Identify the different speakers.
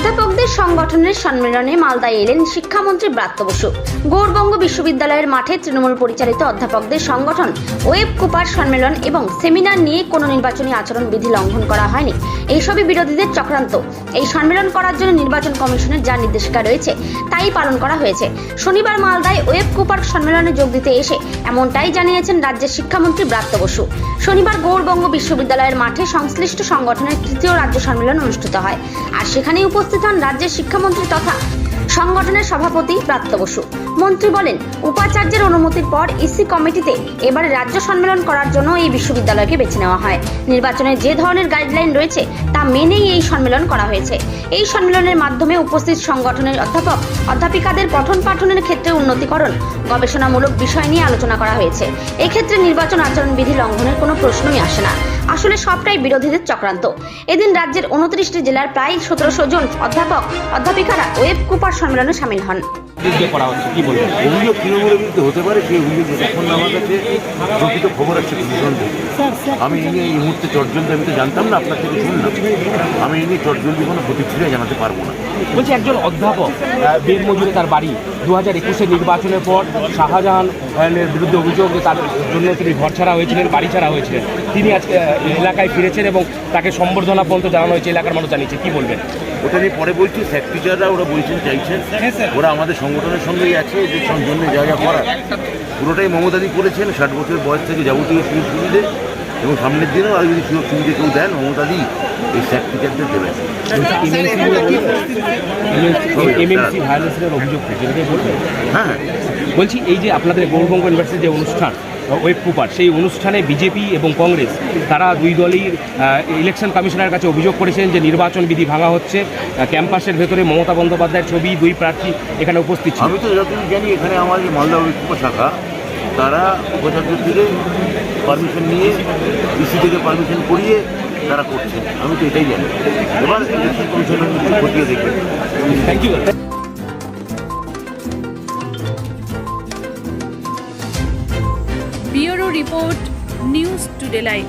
Speaker 1: অধ্যাপকদের সংগঠনের সম্মেলনে মালদায় এলেন শিক্ষামন্ত্রী ব্রাত্য বসু। গৌড়বঙ্গ বিশ্ববিদ্যালয়ের মাঠে তৃণমূল পরিচালিত অধ্যাপকদের সংগঠন ওয়েব কুপার সম্মেলন এবং সেমিনার নিয়ে কোনো নির্বাচনী আচরণ বিধি লঙ্ঘন করা হয়নি, এইসবই বিরোধীদের চক্রান্ত। এই সম্মেলন করার জন্য নির্বাচন কমিশনের যা নির্দেশিকা রয়েছে তাই পালন করা হয়েছে। শনিবার মালদায় ওয়েব কুপার সম্মেলনে যোগ দিতে এসে এমনটাই জানিয়েছেন রাজ্যের শিক্ষামন্ত্রী ব্রাত্য বসু। শনিবার গৌড়বঙ্গ বিশ্ববিদ্যালয়ের মাঠে সংশ্লিষ্ট সংগঠনের তৃতীয় রাজ্য সম্মেলন অনুষ্ঠিত হয়, আর সেখানে উপস্থিত হন রাজ্যের শিক্ষামন্ত্রী তথা সংগঠনের সভাপতি ব্রাত্য বসু। মন্ত্রী বলেন, উপাচার্যের অনুমতির পর ইসি কমিটিতে এবারে রাজ্য সম্মেলন করার জন্য এই বিশ্ববিদ্যালয়কে বেছে নেওয়া হয়। নির্বাচনের যে ধরনের গাইডলাইন রয়েছে তা মেনেই এই সম্মেলন করা হয়েছে। এই সম্মেলনের মাধ্যমে উপস্থিত সংগঠনের অধ্যাপক অধ্যাপিকাদের পঠন পাঠনের ক্ষেত্রে উন্নতিকরণ, গবেষণামূলক বিষয় নিয়ে আলোচনা করা হয়েছে। এক্ষেত্রে নির্বাচন আচরণবিধি লঙ্ঘনের কোনো প্রশ্নই আসে না। আসলে সবটাই বিরোধীদের চক্রান্ত। এদিন রাজ্যের 29টি জেলার প্রায় 1700 জন অধ্যাপক অধ্যাপিকারা ওয়েব কুপার সম্মেলনে সামিল হন।
Speaker 2: অভিযোগ তৃণমূলের বিরুদ্ধে হতে পারে, সেই অভিযোগ এখন আমার কাছে প্রকৃত খবর আছে কমিশন থেকে। আমি এই নিয়ে এই মুহূর্তে চটজলদি আমি তো জানতাম না, আপনার থেকে শুনলাম। আমি এই নিয়ে চটজলদি কোনো প্রতিক্রিয়া জানাতে পারবো না।
Speaker 3: বলছি, একজন অধ্যাপক বের মজুরে তার বাড়ি 2021-এর নির্বাচনের পর শাহজাহানের বিরুদ্ধে অভিযোগ যে তার জন্য তিনি ঘর ছাড়া হয়েছিলেন, বাড়ি ছাড়া হয়েছিলেন। তিনি আজকে এলাকায় ফিরেছেন এবং তাকে সম্বর্ধনা পর্যন্ত জানানো হয়েছে, এলাকার মানুষ জানিয়েছে। কি বলবেন?
Speaker 2: ওটা নিয়ে পরে বলছি। স্যাক টিচাররা ওরা বলছেন, চাইছেন, ওরা আমাদের সংগঠনের সঙ্গেই আছে। এদের জন্য যা যা করার পুরোটাই মমতাদি করেছেন। 60 বছর বয়স থেকে যাবতীয় সুযোগ সুবিধে, এবং সামনের দিনেও আর যদি সুযোগ সুবিধে কেউ দেন, মমতাদি এই স্যাক টিচারদের দেবেন। হ্যাঁ,
Speaker 3: বলছি, এই যে আপনাদের গৌড়বঙ্গ ইউনিভার্সিটির যে অনুষ্ঠান ওয়েব কুপার, সেই অনুষ্ঠানে বিজেপি এবং কংগ্রেস তারা দুই দলই ইলেকশন কমিশনের কাছে অভিযোগ করেছেন যে নির্বাচন বিধি ভাঙা হচ্ছে। ক্যাম্পাসের ভেতরে মমতা বন্দ্যোপাধ্যায়ের ছবি, দুই প্রার্থী এখানে উপস্থিত ছিল।
Speaker 2: আমি তো যতটুকু জানি, এখানে আমার যে মালদা ওয়েব কুপার শাখা, তারা উপাচার্য থেকে পারমিশন নিয়ে, ইসি থেকে পারমিশন করিয়ে তারা করছেন। আমি তো এটাই জানি। এবার ইলেকশন কমিশনের খতিয়ে দেখবেন।
Speaker 3: Thank you.
Speaker 4: Bureau report, news today live.